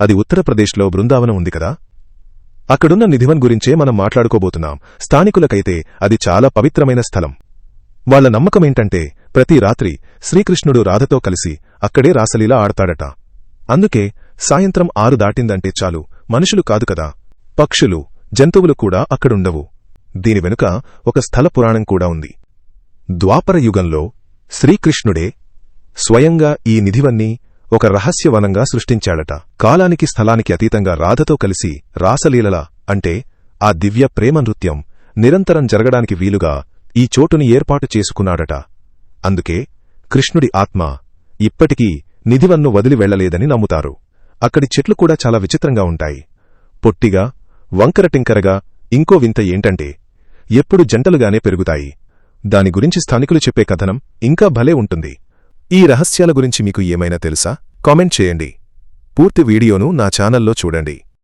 అది ఉత్తరప్రదేశ్లో బృందావనం ఉంది కదా. అక్కడున్న నిధివన్ గురించే మనం మాట్లాడుకోబోతున్నాం. స్థానికులకైతే అది చాలా పవిత్రమైన స్థలం. వాళ్ల నమ్మకమేంటంటే ప్రతి రాత్రి శ్రీకృష్ణుడు రాధతో కలిసి అక్కడే రాసలీల ఆడతాడట. అందుకే సాయంత్రం 6 దాటిందంటే చాలు, మనుషులు కాదు కదా, పక్షులు, జంతువులు కూడా అక్కడుండవు. దీని వెనుక ఒక స్థల పురాణం కూడా ఉంది. ద్వాపర యుగంలో శ్రీకృష్ణుడే స్వయంగా ఈ నిధివన్ని ఒక రహస్యవనంగా సృష్టించాడట. కాలానికి స్థలానికి అతీతంగా రాధతో కలిసి రాసలీలల అంటే ఆ దివ్య ప్రేమ నృత్యం నిరంతరం జరగడానికి వీలుగా ఈ చోటుని ఏర్పాటు చేసుకున్నాడట. అందుకే కృష్ణుడి ఆత్మ ఇప్పటికీ నిధివన్ను వదిలి వెళ్లలేదని నమ్ముతారు. అక్కడి చెట్లు కూడా చాలా విచిత్రంగా ఉంటాయి. పొట్టిగా, వంకరటింకరగా. ఇంకో వింత ఏంటంటే ఎప్పుడు జంటలుగానే పెరుగుతాయి. దాని గురించి స్థానికులు చెప్పే కథనం ఇంకా భలే ఉంటుంది. ఈ రహస్యాల గురించి మీకు ఏమైనా తెలుసా? కామెంట్ చేయండి. పూర్తి వీడియోను నా ఛానల్లో చూడండి.